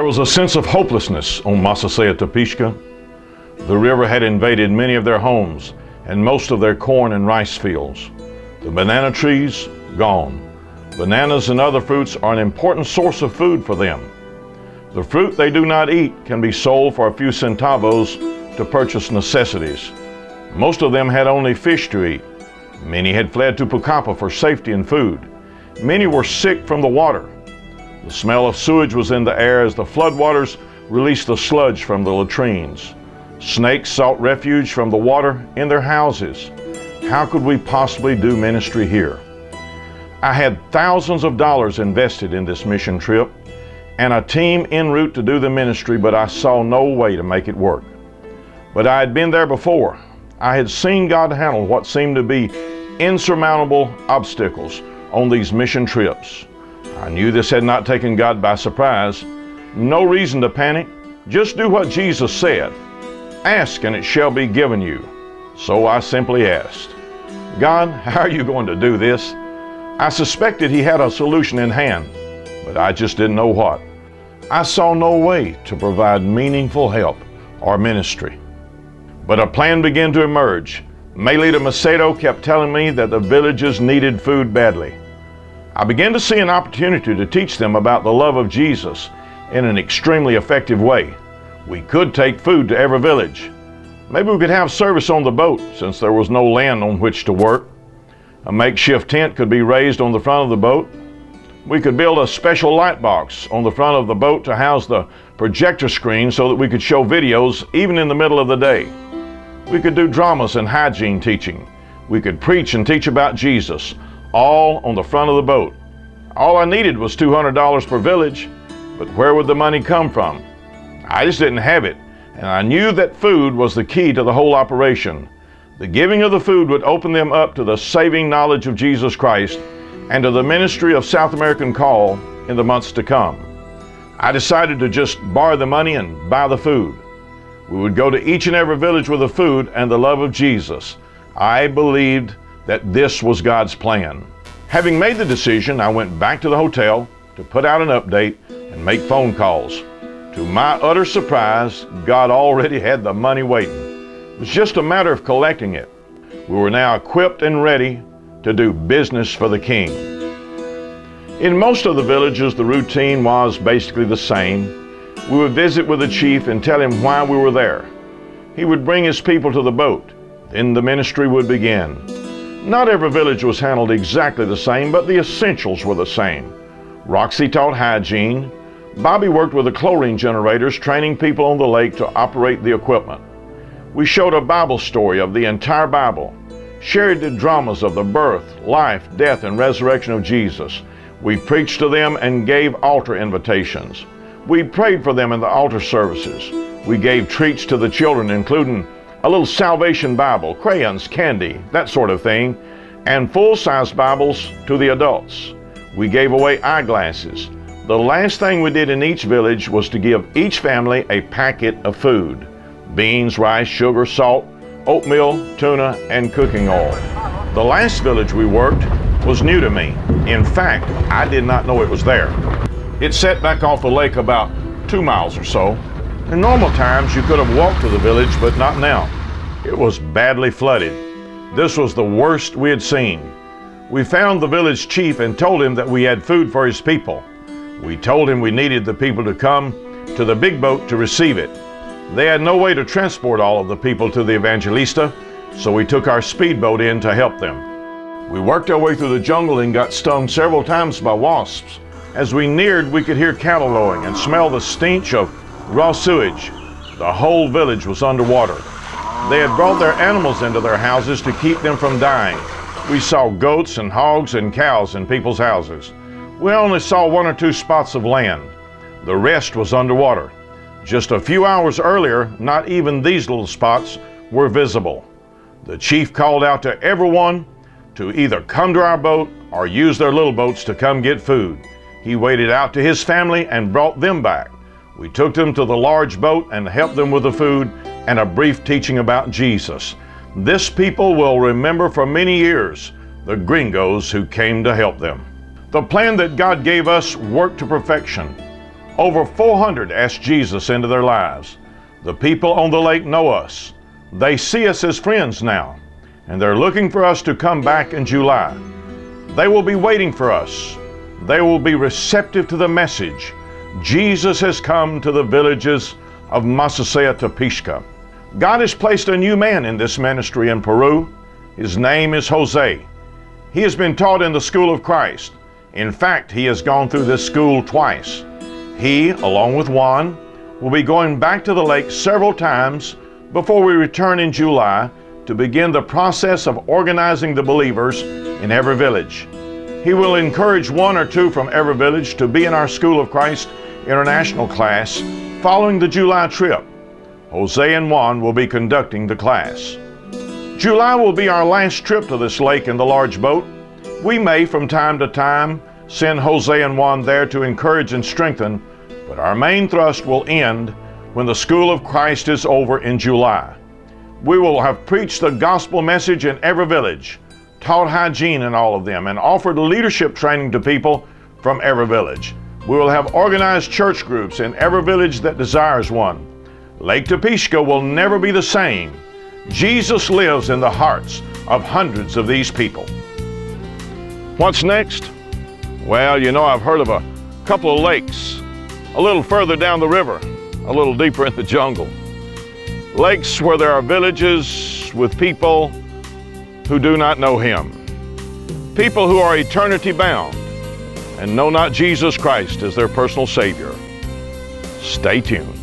was a sense of hopelessness on Masasaya Tepishka. The river had invaded many of their homes and most of their corn and rice fields. The banana trees, gone. Bananas and other fruits are an important source of food for them. The fruit they do not eat can be sold for a few centavos to purchase necessities. Most of them had only fish to eat. Many had fled to Pucallpa for safety and food. Many were sick from the water. The smell of sewage was in the air as the floodwaters released the sludge from the latrines. Snakes sought refuge from the water in their houses. How could we possibly do ministry here? I had thousands of dollars invested in this mission trip and a team en route to do the ministry, but I saw no way to make it work. But I had been there before. I had seen God handle what seemed to be insurmountable obstacles on these mission trips. I knew this had not taken God by surprise. No reason to panic. Just do what Jesus said. Ask and it shall be given you. So I simply asked, God, how are you going to do this? I suspected He had a solution in hand, but I just didn't know what. I saw no way to provide meaningful help or ministry. But a plan began to emerge. Melita Macedo kept telling me that the villages needed food badly. I began to see an opportunity to teach them about the love of Jesus in an extremely effective way. We could take food to every village. Maybe we could have service on the boat since there was no land on which to work. A makeshift tent could be raised on the front of the boat. We could build a special light box on the front of the boat to house the projector screen so that we could show videos even in the middle of the day. We could do dramas and hygiene teaching. We could preach and teach about Jesus, all on the front of the boat. All I needed was $200 per village, but where would the money come from? I just didn't have it, and I knew that food was the key to the whole operation. The giving of the food would open them up to the saving knowledge of Jesus Christ and to the ministry of South American Call in the months to come. I decided to just borrow the money and buy the food. We would go to each and every village with the food and the love of Jesus. I believed that this was God's plan. Having made the decision, I went back to the hotel to put out an update and make phone calls. To my utter surprise, God already had the money waiting. It was just a matter of collecting it. We were now equipped and ready to do business for the King. In most of the villages, the routine was basically the same. We would visit with the chief and tell him why we were there. He would bring his people to the boat. Then the ministry would begin. Not every village was handled exactly the same, but the essentials were the same. Roxy taught hygiene. Bobby worked with the chlorine generators, training people on the lake to operate the equipment. We showed a Bible story of the entire Bible, shared the dramas of the birth, life, death, and resurrection of Jesus. We preached to them and gave altar invitations. We prayed for them in the altar services. We gave treats to the children, including a little salvation Bible, crayons, candy, that sort of thing, and full-size Bibles to the adults. We gave away eyeglasses. The last thing we did in each village was to give each family a packet of food: beans, rice, sugar, salt, oatmeal, tuna, and cooking oil. The last village we worked was new to me. In fact, I did not know it was there. It sat back off the lake about 2 miles or so. In normal times, you could have walked to the village, but not now. It was badly flooded. This was the worst we had seen. We found the village chief and told him that we had food for his people. We told him we needed the people to come to the big boat to receive it. They had no way to transport all of the people to the Evangelista, so we took our speedboat in to help them. We worked our way through the jungle and got stung several times by wasps. As we neared, we could hear cattle lowing and smell the stench of raw sewage. The whole village was underwater. They had brought their animals into their houses to keep them from dying. We saw goats and hogs and cows in people's houses. We only saw 1 or 2 spots of land. The rest was underwater. Just a few hours earlier, not even these little spots were visible. The chief called out to everyone to either come to our boat or use their little boats to come get food. He waited out to his family and brought them back. We took them to the large boat and helped them with the food and a brief teaching about Jesus. This people will remember for many years the gringos who came to help them. The plan that God gave us worked to perfection. Over 400 asked Jesus into their lives. The people on the lake know us. They see us as friends now, and they're looking for us to come back in July. They will be waiting for us. They will be receptive to the message. Jesus has come to the villages of Mercer to Pisca. God has placed a new man in this ministry in Peru. His name is Jose. He has been taught in the school of Christ. In fact, he has gone through this school twice. He, along with Juan, will be going back to the lake several times before we return in July to begin the process of organizing the believers in every village. He will encourage one or two from every village to be in our School of Christ International class following the July trip. Jose and Juan will be conducting the class. July will be our last trip to this lake in the large boat. We may, from time to time, send Jose and Juan there to encourage and strengthen, but our main thrust will end when the School of Christ is over in July. We will have preached the gospel message in every village, taught hygiene in all of them, and offered leadership training to people from every village. We will have organized church groups in every village that desires one. Lake Tepisca will never be the same. Jesus lives in the hearts of hundreds of these people. What's next? Well, you know, I've heard of a couple of lakes a little further down the river, a little deeper in the jungle. Lakes where there are villages with people who do not know Him. People who are eternity bound and know not Jesus Christ as their personal Savior. Stay tuned.